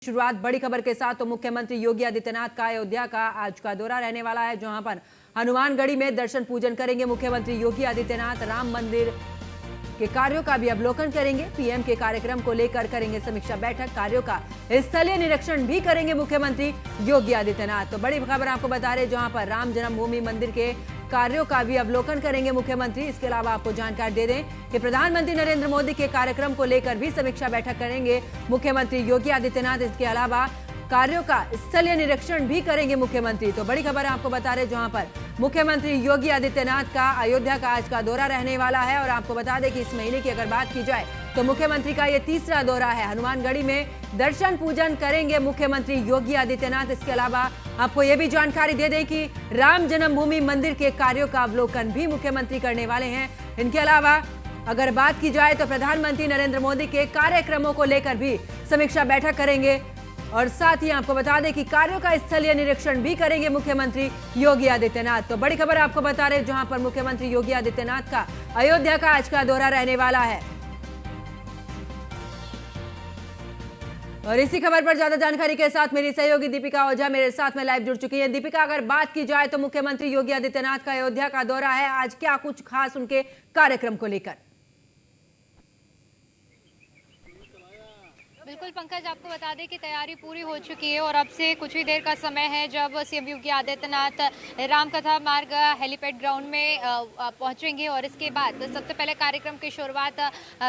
शुरुआत बड़ी खबर के साथ तो मुख्यमंत्री योगी आदित्यनाथ का अयोध्या का आज का दौरा रहने वाला है, जहां पर हनुमानगढ़ी में दर्शन पूजन करेंगे मुख्यमंत्री योगी आदित्यनाथ। राम मंदिर के कार्यों का भी अवलोकन करेंगे। पीएम के कार्यक्रम को लेकर करेंगे समीक्षा बैठक। कार्यों का स्थलीय निरीक्षण भी करेंगे मुख्यमंत्री योगी आदित्यनाथ। तो बड़ी खबर आपको बता रहे, जहां पर राम जन्मभूमि मंदिर के कार्यों का भी अवलोकन करेंगे मुख्यमंत्री। इसके अलावा आपको जानकारी दे दें कि प्रधानमंत्री नरेंद्र मोदी के कार्यक्रम को लेकर भी समीक्षा बैठक करेंगे मुख्यमंत्री योगी आदित्यनाथ। इसके अलावा कार्यों का स्थलीय निरीक्षण भी करेंगे मुख्यमंत्री। तो बड़ी खबर आपको बता रहे, जहां पर मुख्यमंत्री योगी आदित्यनाथ का अयोध्या का आज का दौरा रहने वाला है। और आपको बता दें कि इस महीने की अगर बात की जाए तो मुख्यमंत्री का यह तीसरा दौरा है। हनुमानगढ़ी में दर्शन पूजन करेंगे मुख्यमंत्री योगी आदित्यनाथ। इसके अलावा आपको यह भी जानकारी दे दें कि राम जन्मभूमि मंदिर के कार्यों का अवलोकन भी मुख्यमंत्री करने वाले हैं। इनके अलावा अगर बात की जाए तो प्रधानमंत्री नरेंद्र मोदी के कार्यक्रमों को लेकर भी समीक्षा बैठक करेंगे। और साथ ही आपको बता दें कि कार्यों का स्थलीय निरीक्षण भी करेंगे मुख्यमंत्री योगी आदित्यनाथ। तो बड़ी खबर आपको बता रहे, जहां पर मुख्यमंत्री योगी आदित्यनाथ का अयोध्या का आज का दौरा रहने वाला है। और इसी खबर पर ज्यादा जानकारी के साथ मेरी सहयोगी दीपिका ओझा मेरे साथ में लाइव जुड़ चुकी है। दीपिका, अगर बात की जाए तो मुख्यमंत्री योगी आदित्यनाथ का अयोध्या का दौरा है, आज क्या कुछ खास उनके कार्यक्रम को लेकर? बिल्कुल पंकज, आपको बता दें कि तैयारी पूरी हो चुकी है और अब से कुछ ही देर का समय है जब सीएम योगी आदित्यनाथ रामकथा मार्ग हेलीपैड ग्राउंड में पहुंचेंगे। और इसके बाद सबसे पहले कार्यक्रम की शुरुआत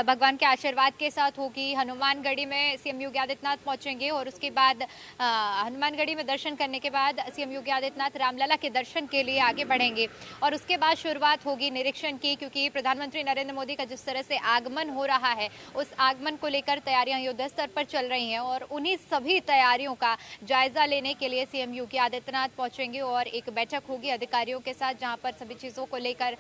भगवान के आशीर्वाद के साथ होगी। हनुमानगढ़ी में सीएम योगी आदित्यनाथ पहुंचेंगे और उसके बाद हनुमानगढ़ी में दर्शन करने के बाद सीएम योगी आदित्यनाथ रामलला के दर्शन के लिए आगे बढ़ेंगे। और उसके बाद शुरुआत होगी निरीक्षण की, क्योंकि प्रधानमंत्री नरेंद्र मोदी का जिस तरह से आगमन हो रहा है, उस आगमन को लेकर तैयारियां युद्ध स्तर पर चल रही हैं। और उन्हीं सभी तैयारियों का जायजा लेने के लिए सीएम योगी आदित्यनाथ पहुंचेंगे और एक बैठक होगी अधिकारियों के साथ, जहां पर सभी चीजों को लेकर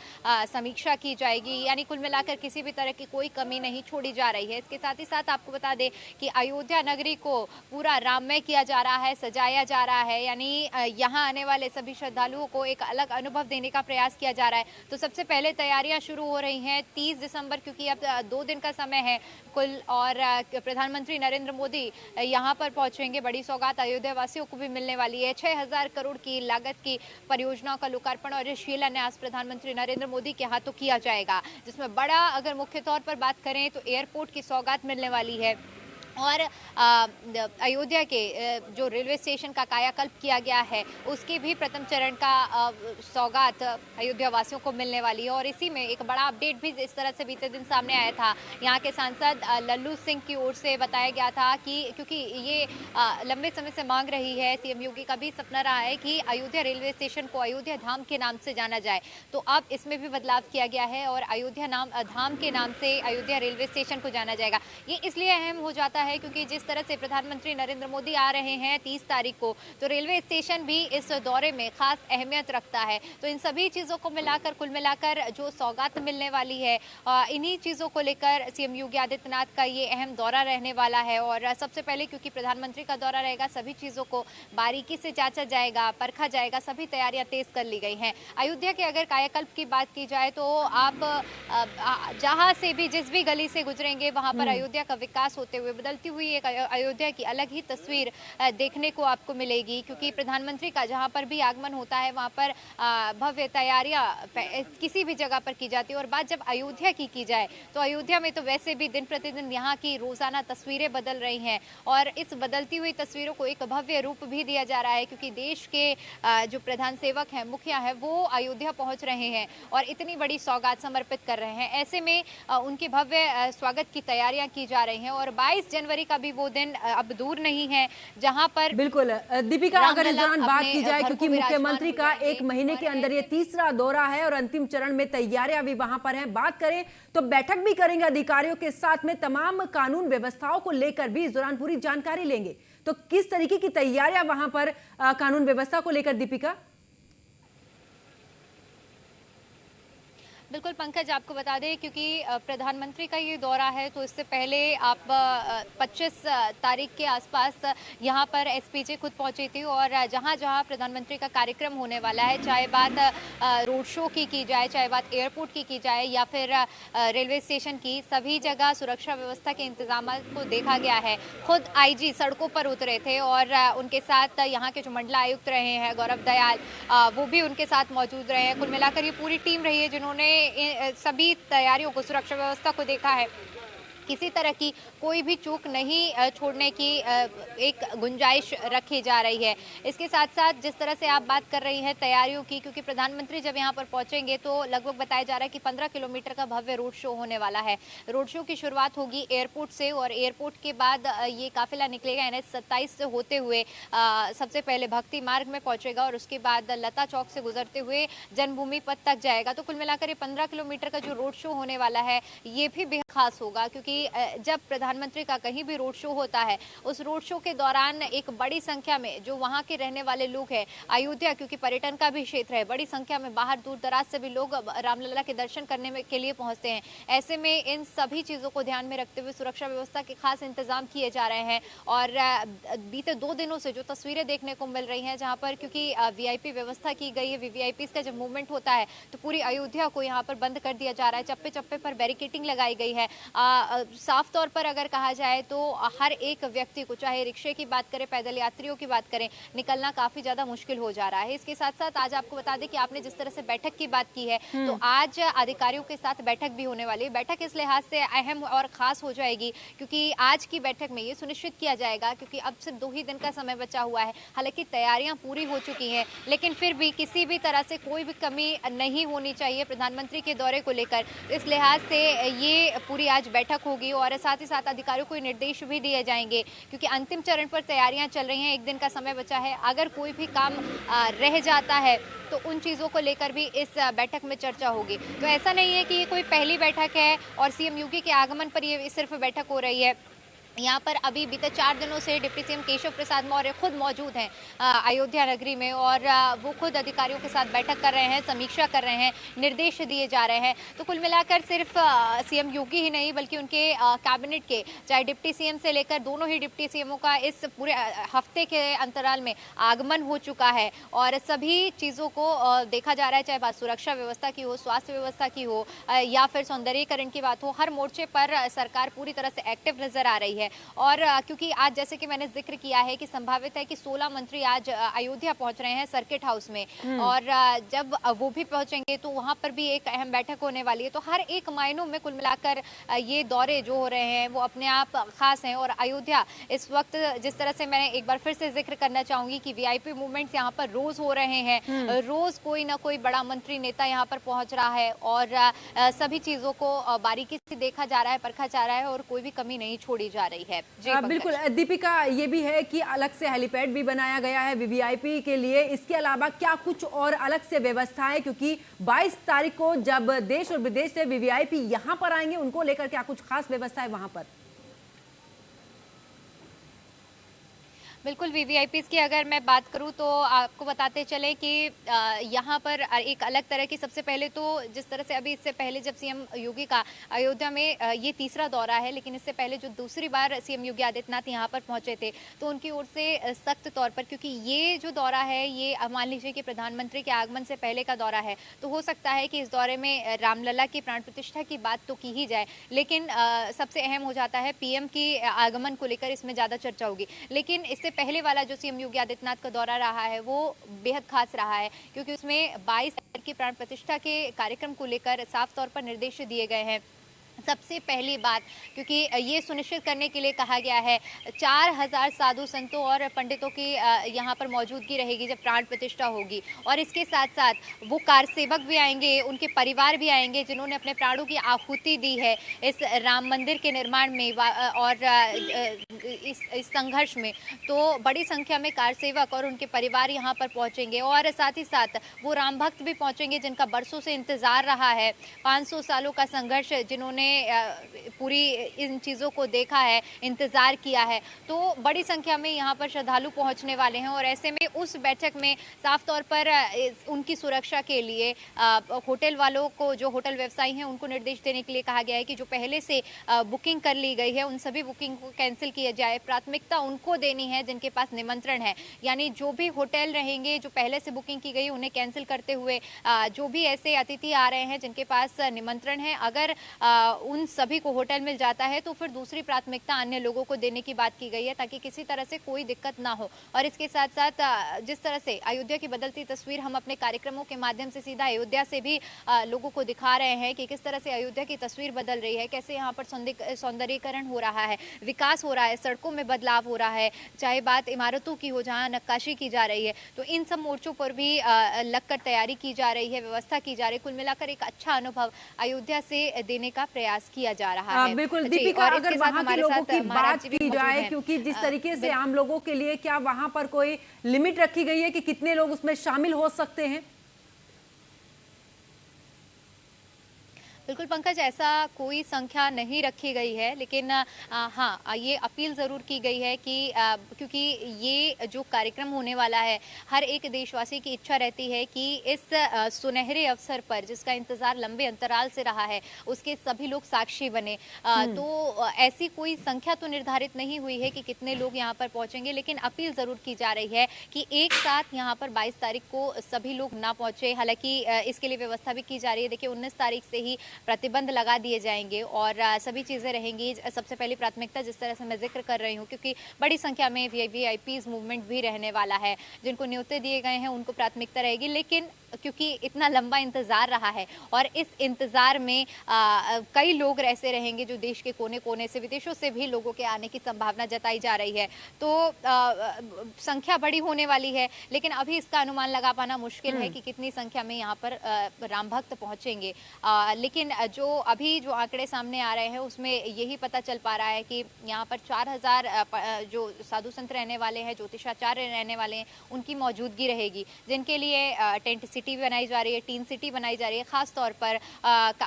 समीक्षा की जाएगी। यानी कुल मिलाकर किसी भी तरह की कोई कमी नहीं छोड़ी जा रही है। इसके साथ ही साथ आपको बता दें कि अयोध्या नगरी को पूरा राममय किया जा रहा है, सजाया जा रहा है। यानी यहाँ आने वाले सभी श्रद्धालुओं को एक अलग अनुभव देने का प्रयास किया जा रहा है। तो सबसे पहले तैयारियां शुरू हो रही हैं 30 दिसंबर, क्योंकि अब 2 दिन का समय है कुल। और प्रधानमंत्री नरेंद्र मोदी यहां पर पहुंचेंगे। बड़ी सौगात अयोध्या वासियों को भी मिलने वाली है। 6000 करोड़ की लागत की परियोजनाओं का लोकार्पण और शिलान्यास प्रधानमंत्री नरेंद्र मोदी के हाथों किया जाएगा, जिसमें बड़ा अगर मुख्य तौर पर बात करें तो एयरपोर्ट की सौगात मिलने वाली है। और अयोध्या के जो रेलवे स्टेशन का कायाकल्प किया गया है, उसके भी प्रथम चरण का सौगात अयोध्या वासियों को मिलने वाली है। और इसी में एक बड़ा अपडेट भी इस तरह से बीते दिन सामने आया था। यहाँ के सांसद लल्लू सिंह की ओर से बताया गया था कि क्योंकि ये लंबे समय से मांग रही है, सीएम योगी का भी सपना रहा है कि अयोध्या रेलवे स्टेशन को अयोध्या धाम के नाम से जाना जाए। तो अब इसमें भी बदलाव किया गया है और अयोध्या धाम के नाम से अयोध्या रेलवे स्टेशन को जाना जाएगा। ये इसलिए अहम हो जाता है क्योंकि जिस तरह से प्रधानमंत्री नरेंद्र मोदी आ रहे हैं 30 तारीख को, तो रेलवे स्टेशन भी इस दौरे में खास अहमियत रखता है। तो इन सभी चीज़ों को मिलाकर कुल मिलाकर जो सौगात मिलने वाली है, इन्हीं चीज़ों को लेकर सीएम योगी आदित्यनाथ का ये अहम दौरा रहने वाला है। और सबसे पहले क्योंकि प्रधानमंत्री का दौरा रहेगा, सभी चीज़ों को बारीकी से जांचा जाएगा, परखा जाएगा, सभी तैयारियां तेज कर ली गई हैं। अयोध्या के अगर कायाकल्प की बात की जाए तो आप जहाँ से भी जिस भी गली से गुजरेंगे वहाँ पर अयोध्या का विकास होते हुए बदलती हुई एक अयोध्या की अलग ही तस्वीर देखने को आपको मिलेगी। क्योंकि प्रधानमंत्री का जहां पर भी आगमन होता है वहां पर भव्य तैयारियां किसी भी जगह पर की जाती है। और बात जब अयोध्या की जाए तो अयोध्या में तो वैसे भी दिन प्रतिदिन यहाँ की रोजाना तस्वीरें बदल रही हैं और इस बदलती हुई तस्वीरों को एक भव्य रूप भी दिया जा रहा है, क्योंकि देश के जो प्रधान सेवक हैं, मुखिया है, वो अयोध्या पहुंच रहे हैं और इतनी बड़ी सौगात समर्पित कर रहे हैं। ऐसे में उनके भव्य स्वागत की तैयारियां की जा रही हैं। और 22 जनवरी का भी वो दिन अब दूर नहीं है जहां पर बिल्कुल दीपिका, अगर इस दौरान बात की जाए, क्योंकि मुख्यमंत्री का एक महीने के अंदर ये तीसरा दौरा है और अंतिम चरण में तैयारियां भी वहां पर हैं, बात करें तो बैठक भी करेंगे अधिकारियों के साथ में, तमाम कानून व्यवस्थाओं को लेकर भी इस दौरान पूरी जानकारी लेंगे। तो किस तरीके की तैयारियां वहां पर कानून व्यवस्था को लेकर दीपिका? बिल्कुल पंकज, आपको बता दें क्योंकि प्रधानमंत्री का ये दौरा है, तो इससे पहले आप 25 तारीख के आसपास यहाँ पर एसपीजे खुद पहुंची थी और जहाँ जहाँ प्रधानमंत्री का कार्यक्रम होने वाला है, चाहे बात रोड शो की जाए, चाहे बात एयरपोर्ट की जाए या फिर रेलवे स्टेशन की, सभी जगह सुरक्षा व्यवस्था के इंतजाम को देखा गया है। खुद आईजी सड़कों पर उतरे थे और उनके साथ यहाँ के जो मंडलायुक्त रहे हैं गौरव दयाल, वो भी उनके साथ मौजूद रहे हैं। कुल मिलाकर ये पूरी टीम रही है जिन्होंने सभी तैयारियों को, सुरक्षा व्यवस्था को देखा है। किसी तरह की कोई भी चूक नहीं छोड़ने की एक गुंजाइश रखी जा रही है। इसके साथ साथ जिस तरह से आप बात कर रही हैं तैयारियों की, क्योंकि प्रधानमंत्री जब यहाँ पर पहुंचेंगे तो लगभग बताया जा रहा है कि 15 किलोमीटर का भव्य रोड शो होने वाला है। रोड शो की शुरुआत होगी एयरपोर्ट से और एयरपोर्ट के बाद ये काफिला निकलेगा NH 27 से होते हुए सबसे पहले भक्ति मार्ग में पहुंचेगा और उसके बाद लता चौक से गुजरते हुए जन्मभूमि पथ तक जाएगा। तो कुल मिलाकर ये 15 किलोमीटर का जो रोड शो होने वाला है ये भी बेहद खास होगा, क्योंकि जब प्रधानमंत्री का कहीं भी रोड शो होता है, उस रोड शो के दौरान एक बड़ी संख्या में जो वहां के रहने वाले लोग हैं, अयोध्या क्योंकि पर्यटन का भी क्षेत्र है, बड़ी संख्या में बाहर दूर दराज से भी लोग रामलला के दर्शन करने के लिए पहुंचते हैं। ऐसे में इन सभी चीजों को ध्यान में रखते हुए सुरक्षा व्यवस्था के खास इंतजाम किए जा रहे हैं। और बीते 2 दिनों से जो तस्वीरें देखने को मिल रही हैं, जहां पर क्योंकि वीआईपी व्यवस्था की गई है, वीवीआईपी का जब मूवमेंट होता है तो पूरी अयोध्या को यहाँ पर बंद कर दिया जा रहा है, चप्पे चप्पे पर बैरिकेटिंग लगाई गई है। साफ तौर पर अगर कहा जाए तो हर एक व्यक्ति को, चाहे रिक्शे की बात करें, पैदल यात्रियों की बात करें, निकलना काफी ज्यादा मुश्किल हो जा रहा है। इसके साथ साथ आज आपको बता दें कि आपने जिस तरह से बैठक की बात की है, तो आज अधिकारियों के साथ बैठक भी होने वाली है। बैठक इस लिहाज से अहम और खास हो जाएगी क्योंकि आज की बैठक में ये सुनिश्चित किया जाएगा, क्योंकि अब सिर्फ 2 ही दिन का समय बचा हुआ है, हालांकि तैयारियां पूरी हो चुकी हैं, लेकिन फिर भी किसी भी तरह से कोई भी कमी नहीं होनी चाहिए प्रधानमंत्री के दौरे को लेकर। इस लिहाज से ये पूरी आज बैठक होगी और साथ ही साथ अधिकारियों को निर्देश भी दिए जाएंगे, क्योंकि अंतिम चरण पर तैयारियां चल रही हैं, 1 दिन का समय बचा है। अगर कोई भी काम रह जाता है तो उन चीज़ों को लेकर भी इस बैठक में चर्चा होगी। तो ऐसा नहीं है कि ये कोई पहली बैठक है और सीएम योगी के आगमन पर ये सिर्फ बैठक हो रही है। यहाँ पर अभी बीते 4 दिनों से डिप्टी सीएम केशव प्रसाद मौर्य खुद मौजूद हैं अयोध्या नगरी में और वो खुद अधिकारियों के साथ बैठक कर रहे हैं, समीक्षा कर रहे हैं, निर्देश दिए जा रहे हैं। तो कुल मिलाकर सिर्फ सीएम योगी ही नहीं बल्कि उनके कैबिनेट के, चाहे डिप्टी सीएम से लेकर दोनों ही डिप्टी सीएमओ का इस पूरे हफ्ते के अंतराल में आगमन हो चुका है और सभी चीज़ों को देखा जा रहा है, चाहे बात सुरक्षा व्यवस्था की हो, स्वास्थ्य व्यवस्था की हो या फिर सौंदर्यीकरण की बात हो, हर मोर्चे पर सरकार पूरी तरह से एक्टिव नजर आ रही है। और क्योंकि आज जैसे कि मैंने जिक्र किया है कि संभावित है कि 16 मंत्री आज अयोध्या पहुंच रहे हैं सर्किट हाउस में और जब वो भी पहुंचेंगे तो वहां पर भी एक अहम बैठक होने वाली है। तो हर एक मायनों में कुल मिलाकर ये दौरे जो हो रहे हैं वो अपने आप खास हैं और अयोध्या इस वक्त, जिस तरह से मैं एक बार फिर से जिक्र करना चाहूंगी कि वीआईपी मूवमेंट्स यहाँ पर रोज हो रहे हैं, रोज कोई ना कोई बड़ा मंत्री नेता यहाँ पर पहुंच रहा है और सभी चीजों को बारीकी से देखा जा रहा है, परखा जा रहा है और कोई भी कमी नहीं छोड़ी जा रही है। बिल्कुल दीपिका, ये भी है कि अलग से हेलीपैड भी बनाया गया है वीवीआईपी के लिए। इसके अलावा क्या कुछ और अलग से व्यवस्था है, क्योंकि 22 तारीख को जब देश और विदेश से वीवीआईपी यहाँ पर आएंगे उनको लेकर क्या कुछ खास व्यवस्था है वहां पर? बिल्कुल, वीवीआईपीज़ की अगर मैं बात करूं तो आपको बताते चले कि यहाँ पर एक अलग तरह की, सबसे पहले तो जिस तरह से अभी इससे पहले जब सीएम योगी का अयोध्या में ये तीसरा दौरा है, लेकिन इससे पहले जो दूसरी बार सीएम योगी आदित्यनाथ यहाँ पर पहुंचे थे तो उनकी ओर से सख्त तौर पर, क्योंकि ये जो दौरा है ये मान लीजिए कि प्रधानमंत्री के आगमन से पहले का दौरा है, तो हो सकता है कि इस दौरे में रामलला की प्राण प्रतिष्ठा की बात तो की ही जाए, लेकिन सबसे अहम हो जाता है पीएम की आगमन को लेकर, इसमें ज़्यादा चर्चा होगी। लेकिन इससे पहले वाला जो सीएम योगी आदित्यनाथ का दौरा रहा है वो बेहद खास रहा है, क्योंकि उसमें 22 तारीख की प्राण प्रतिष्ठा के कार्यक्रम को लेकर साफ तौर पर निर्देश दिए गए हैं। सबसे पहली बात, क्योंकि ये सुनिश्चित करने के लिए कहा गया है 4000 साधु संतों और पंडितों की यहाँ पर मौजूदगी रहेगी जब प्राण प्रतिष्ठा होगी, और इसके साथ साथ वो कार सेवक भी आएंगे, उनके परिवार भी आएंगे जिन्होंने अपने प्राणों की आहुति दी है इस राम मंदिर के निर्माण में और इस संघर्ष में। तो बड़ी संख्या में कार सेवक और उनके परिवार यहाँ पर पहुँचेंगे और साथ ही साथ वो राम भक्त भी पहुँचेंगे जिनका बरसों से इंतजार रहा है, 500 सालों का संघर्ष जिन्होंने पूरी इन चीज़ों को देखा है, इंतज़ार किया है, तो बड़ी संख्या में यहाँ पर श्रद्धालु पहुँचने वाले हैं। और ऐसे में उस बैठक में साफ तौर पर उनकी सुरक्षा के लिए होटल वालों को, जो होटल व्यवसायी हैं, उनको निर्देश देने के लिए कहा गया है कि जो पहले से बुकिंग कर ली गई है उन सभी बुकिंग को कैंसिल किया जाए। प्राथमिकता उनको देनी है जिनके पास निमंत्रण है, यानी जो भी होटल रहेंगे जो पहले से बुकिंग की गई उन्हें कैंसिल करते हुए जो भी ऐसे अतिथि आ रहे हैं जिनके पास निमंत्रण है, अगर उन सभी को होटल मिल जाता है तो फिर दूसरी प्राथमिकता अन्य लोगों को देने की बात की गई है, ताकि किसी तरह से कोई दिक्कत ना हो। और इसके साथ साथ जिस तरह से अयोध्या की बदलती तस्वीर हम अपने कार्यक्रमों के माध्यम से सीधा अयोध्या से भी लोगों को दिखा रहे हैं कि किस तरह से अयोध्या की तस्वीर बदल रही है, कैसे यहाँ पर सौंदर्यीकरण हो रहा है, विकास हो रहा है, सड़कों में बदलाव हो रहा है, चाहे बात इमारतों की हो जहाँ नक्काशी की जा रही है, तो इन सब मोर्चों पर भी लगकर तैयारी की जा रही है, व्यवस्था की जा रही है। कुल मिलाकर एक अच्छा अनुभव अयोध्या से देने का प्रयास किया जा रहा है। बिल्कुल दीपिका, अगर वहाँ के लोगों की बात की जाए, क्योंकि जिस तरीके से आम लोगों के लिए, क्या वहाँ पर कोई लिमिट रखी गई है कि कितने लोग उसमें शामिल हो सकते हैं? बिल्कुल पंकज, ऐसा कोई संख्या नहीं रखी गई है, लेकिन हाँ, ये अपील ज़रूर की गई है कि क्योंकि ये जो कार्यक्रम होने वाला है, हर एक देशवासी की इच्छा रहती है कि इस सुनहरे अवसर पर जिसका इंतज़ार लंबे अंतराल से रहा है उसके सभी लोग साक्षी बने। तो ऐसी कोई संख्या तो निर्धारित नहीं हुई है कि कितने लोग यहाँ पर पहुँचेंगे, लेकिन अपील ज़रूर की जा रही है कि एक साथ यहाँ पर 22 तारीख को सभी लोग ना पहुँचे। हालांकि इसके लिए व्यवस्था भी की जा रही है। देखिए, 19 तारीख से ही प्रतिबंध लगा दिए जाएंगे और सभी चीज़ें रहेंगी। सबसे पहली प्राथमिकता, जिस तरह से मैं जिक्र कर रही हूँ, क्योंकि बड़ी संख्या में वीआईपीज मूवमेंट भी रहने वाला है, जिनको न्योते दिए गए हैं उनको प्राथमिकता रहेगी। लेकिन क्योंकि इतना लंबा इंतज़ार रहा है और इस इंतज़ार में कई लोग ऐसे रहेंगे जो देश के कोने कोने से, विदेशों से भी लोगों के आने की संभावना जताई जा रही है, तो संख्या बड़ी होने वाली है। लेकिन अभी इसका अनुमान लगा पाना मुश्किल है कि कितनी संख्या में यहाँ पर राम भक्त पहुँचेंगे। लेकिन जो अभी जो आंकड़े सामने आ रहे हैं उसमें यही पता चल पा रहा है कि यहाँ पर 4000 जो साधु संत रहने वाले हैं, ज्योतिषाचार्य रहने वाले हैं, उनकी मौजूदगी रहेगी, जिनके लिए टेंट सिटी बनाई जा रही है, टीन सिटी बनाई जा रही है। खास तौर पर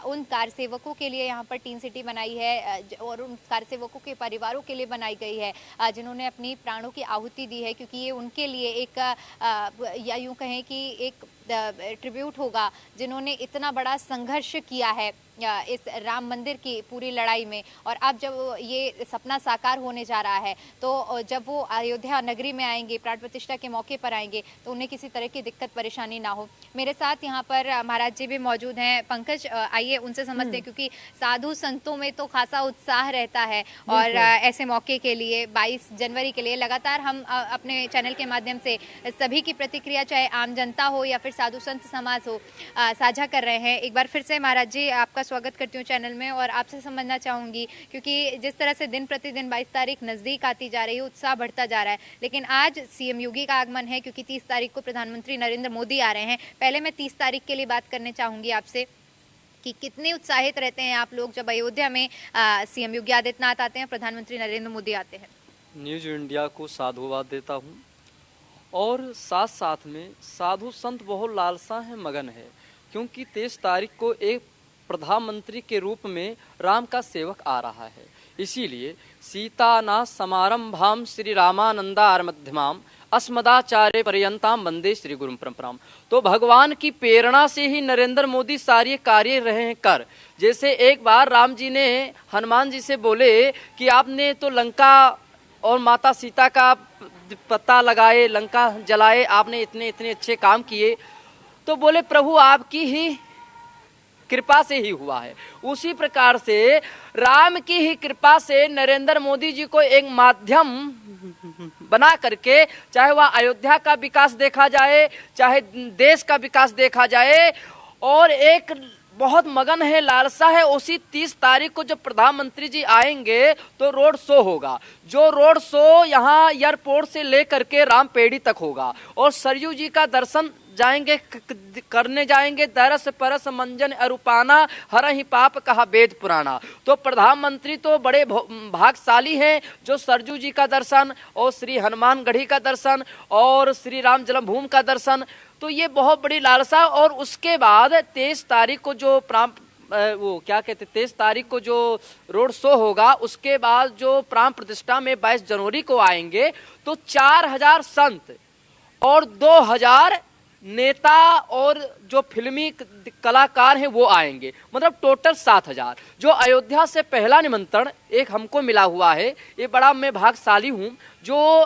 उन कार सेवकों के लिए यहाँ पर टीन सिटी बनाई है और उन कार सेवकों के परिवारों के लिए बनाई गई है जिन्होंने अपनी प्राणों की आहुति दी है, क्योंकि ये उनके लिए एक या यूँ कहें कि एक ट्रिब्यूट होगा जिन्होंने इतना बड़ा संघर्ष किया है इस राम मंदिर की पूरी लड़ाई में। और अब जब ये सपना साकार होने जा रहा है, तो जब वो अयोध्या नगरी में आएंगे, प्राण प्रतिष्ठा के मौके पर आएंगे, तो उन्हें किसी तरह की दिक्कत परेशानी ना हो। मेरे साथ यहाँ पर महाराज जी भी मौजूद हैं। पंकज, आइए उनसे समझते हैं, क्योंकि साधु संतों में तो खासा उत्साह रहता है और ऐसे मौके के लिए 22 जनवरी के लिए लगातार हम अपने चैनल के माध्यम से सभी की प्रतिक्रिया, चाहे आम जनता हो या फिर साधु संत समाज हो, साझा कर रहे हैं। एक बार फिर से महाराज जी, आपका स्वागत करती हूँ चैनल में और आपसे समझना चाहूँगी, क्योंकि जिस तरह से दिन प्रतिदिन 22 तारीख नज़दीक आती जा रही है, उत्साह बढ़ता जा रहा है, लेकिन आज सीएम योगी का आगमन है, क्योंकि 30 तारीख को प्रधानमंत्री नरेंद्र मोदी आ रहे हैं। पहले मैं 30 तारीख के लिए बात करने चाहूँगी आपसे कि कितने उत्साहित रहते हैं आप लोग जब अयोध्या में सीएम योगी आदित्यनाथ आते हैं, प्रधानमंत्री नरेंद्र मोदी आते हैं। न्यूज इंडिया को साधुवाद देता हूँ और साथ साथ में साधु संत बहुत लालसा है, मगन है, क्योंकि 23 तारीख को एक प्रधानमंत्री के रूप में राम का सेवक आ रहा है। इसीलिए सीताना समारंभाम श्री रामानंदार मध्यमाम अस्मदाचार्य पर्यंताम वंदे श्री गुरु परंपराम। तो भगवान की प्रेरणा से ही नरेंद्र मोदी सारे कार्य रहे हैं कर। जैसे एक बार राम जी ने हनुमान जी से बोले कि आपने तो लंका और माता सीता का पता लगाए, लंका जलाए, आपने इतने इतने अच्छे काम किए, तो बोले प्रभु आपकी ही कृपा से ही हुआ है। उसी प्रकार से राम की ही कृपा से नरेंद्र मोदी जी को एक माध्यम बना करके, चाहे वह अयोध्या का विकास देखा जाए, चाहे देश का विकास देखा जाए, और एक बहुत मगन है, लालसा है। उसी 30 तारीख को जब प्रधानमंत्री जी आएंगे तो रोड शो होगा, जो रोड शो यहाँ एयरपोर्ट से लेकर के रामपेड़ी तक होगा, और सरयू जी का दर्शन जाएंगे करने जाएंगे। दरस परस मंजन अरूपाना हर ही पाप कहा वेद पुराना। तो प्रधानमंत्री तो बड़े भाग्यशाली हैं जो सरजू जी का दर्शन और श्री हनुमानगढ़ी का दर्शन और श्री राम जन्मभूमि का दर्शन, तो ये बहुत बड़ी लालसा। और उसके बाद 23 तारीख को जो वो क्या कहते 23 तारीख को जो रोड शो होगा, उसके बाद जो प्राण प्रतिष्ठा में 22 जनवरी को आएंगे, तो 4000 संत और 2000 नेता और जो फिल्मी कलाकार हैं वो आएंगे, मतलब टोटल 7000। जो अयोध्या से पहला निमंत्रण एक हमको मिला हुआ है, ये बड़ा मैं भाग्यशाली हूँ, जो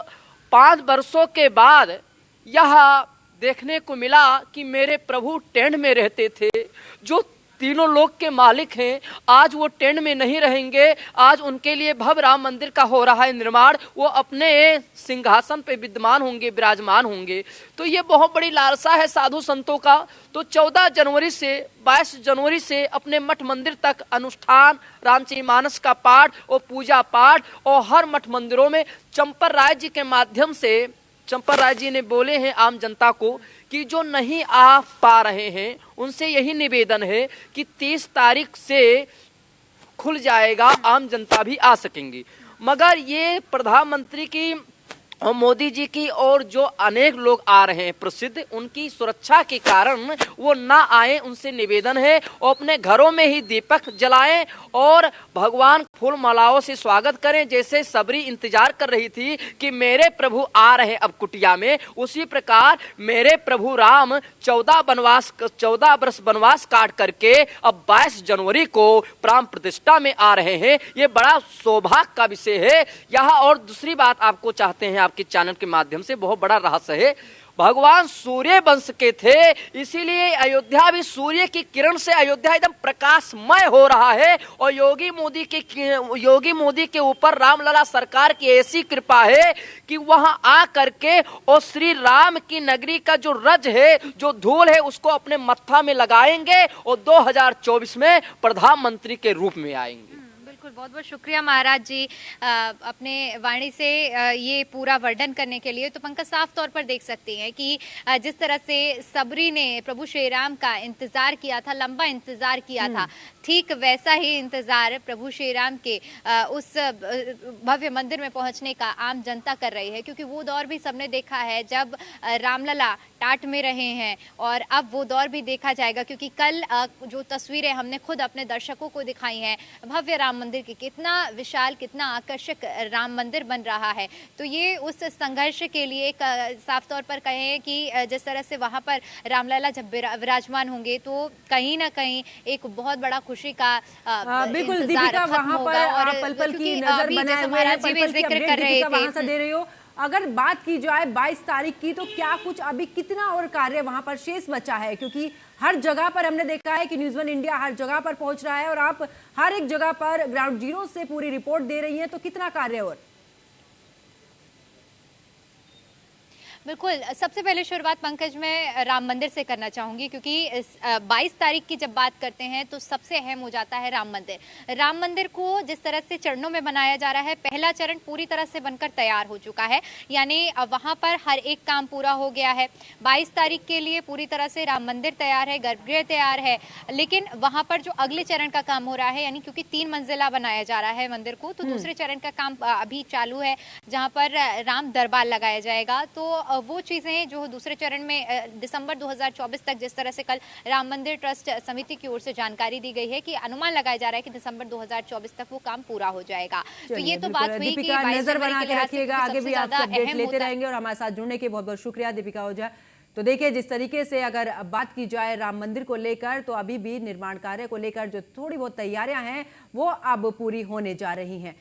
5 वर्षों के बाद यह देखने को मिला कि मेरे प्रभु टेंट में रहते थे, जो तीनों लोक के मालिक हैं, आज वो टेंट में नहीं रहेंगे। आज उनके लिए भव्य राम मंदिर का हो रहा है निर्माण, वो अपने सिंहासन पे विद्यमान होंगे, विराजमान होंगे। तो ये बहुत बड़ी लालसा है साधु संतों का। तो 14 जनवरी से 22 जनवरी से अपने मठ मंदिर तक अनुष्ठान, रामचरितमानस का पाठ और पूजा पाठ, और हर मठ मंदिरों में चंपर राय जी के माध्यम से, चंपर राय जी ने बोले हैं आम जनता को कि जो नहीं आ पा रहे हैं उनसे यही निवेदन है कि 30 तारीख से खुल जाएगा, आम जनता भी आ सकेंगी। मगर ये प्रधानमंत्री की और मोदी जी की और जो अनेक लोग आ रहे हैं प्रसिद्ध, उनकी सुरक्षा के कारण वो ना आए। उनसे निवेदन है और अपने घरों में ही दीपक जलाएं और भगवान फूल मालाओं से स्वागत करें। जैसे सबरी इंतजार कर रही थी कि मेरे प्रभु आ रहे अब कुटिया में, उसी प्रकार मेरे प्रभु राम 14 वर्ष वनवास काट करके अब 22 जनवरी को प्राण प्रतिष्ठा में आ रहे हैं। ये बड़ा सौभाग्य का विषय है। यहाँ और दूसरी बात आपको चाहते हैं आपके चैनल के माध्यम से, बहुत बड़ा रहस्य है। भगवान सूर्य वंश के थे, इसीलिए अयोध्या भी सूर्य की किरण से अयोध्या एकदम प्रकाशमय हो रहा है। और योगी मोदी के ऊपर रामलला सरकार की ऐसी कृपा है कि वहां आ करके और श्री राम की नगरी का जो रज है, जो धूल है, उसको अपने मत्था में लगाएंगे और 2024 में प्रधानमंत्री के रूप में आएंगे। बिल्कुल, बहुत बहुत शुक्रिया महाराज जी अपने वाणी से ये पूरा वर्णन करने के लिए। तो पंकज, साफ तौर पर देख सकते हैं कि जिस तरह से सबरी ने प्रभु श्री राम का इंतजार किया था, लंबा इंतजार किया था, ठीक वैसा ही इंतजार प्रभु श्री राम के उस भव्य मंदिर में पहुंचने का आम जनता कर रही है। क्योंकि वो दौर भी सबने देखा है जब रामलला टाट में रहे हैं, और अब वो दौर भी देखा जाएगा। क्योंकि कल जो तस्वीरें हमने खुद अपने दर्शकों को दिखाई हैं भव्य राम मंदिर की, कितना विशाल, कितना आकर्षक राम मंदिर बन रहा है। तो ये उस संघर्ष के लिए एक साफ तौर पर कहें कि जिस तरह से वहां पर रामलला जब विराजमान होंगे तो कहीं ना कहीं एक बहुत बड़ा खुशी का बिल्कुल दीपिका, वहां पर आप पल-पल की नजर बनाए हुए हैं, पल-पल की अपडेट दीपिका वहां से दे रही हो। अगर बात की जाए 22 तारीख की, तो क्या कुछ अभी कितना और कार्य वहां पर शेष बचा है? क्योंकि हर जगह पर हमने देखा है कि न्यूज़ वन इंडिया हर जगह पर पहुंच रहा है और आप हर एक जगह पर ग्राउंड जीरो से पूरी रिपोर्ट दे रही हैं, तो कितना कार्य और? बिल्कुल, सबसे पहले शुरुआत पंकज मैं राम मंदिर से करना चाहूँगी। क्योंकि 22 तारीख की जब बात करते हैं तो सबसे अहम हो जाता है राम मंदिर। राम मंदिर को जिस तरह से चरणों में बनाया जा रहा है, पहला चरण पूरी तरह से बनकर तैयार हो चुका है, यानी वहाँ पर हर एक काम पूरा हो गया है। 22 तारीख के लिए पूरी तरह से राम मंदिर तैयार है, गर्भगृह तैयार है। लेकिन वहाँ पर जो अगले चरण का काम हो रहा है, यानी क्योंकि 3 मंजिला बनाया जा रहा है मंदिर को, तो दूसरे चरण का काम अभी चालू है, जहाँ पर राम दरबार लगाया जाएगा। तो वो चीज़ें जो दूसरे चरण में दिसंबर 2024 तक, जिस तरह से कल राम मंदिर ट्रस्ट समिति की ओर से जानकारी दी गई है कि अनुमान लगाया जा रहा है कि दिसंबर 2024 तक वो काम पूरा हो जाएगा। तो ये तो बात हुई कि नजर बना के रखिएगा, आगे भी आप अपडेट लेते रहेंगे और हमारे साथ जुड़ने के बहुत बहुत शुक्रिया दीपिका ओझा। तो देखिए, जिस तरीके से अगर बात की जाए राम मंदिर को लेकर, तो अभी भी निर्माण कार्य को लेकर जो थोड़ी बहुत तैयारियां हैं वो अब पूरी होने जा रही हैं।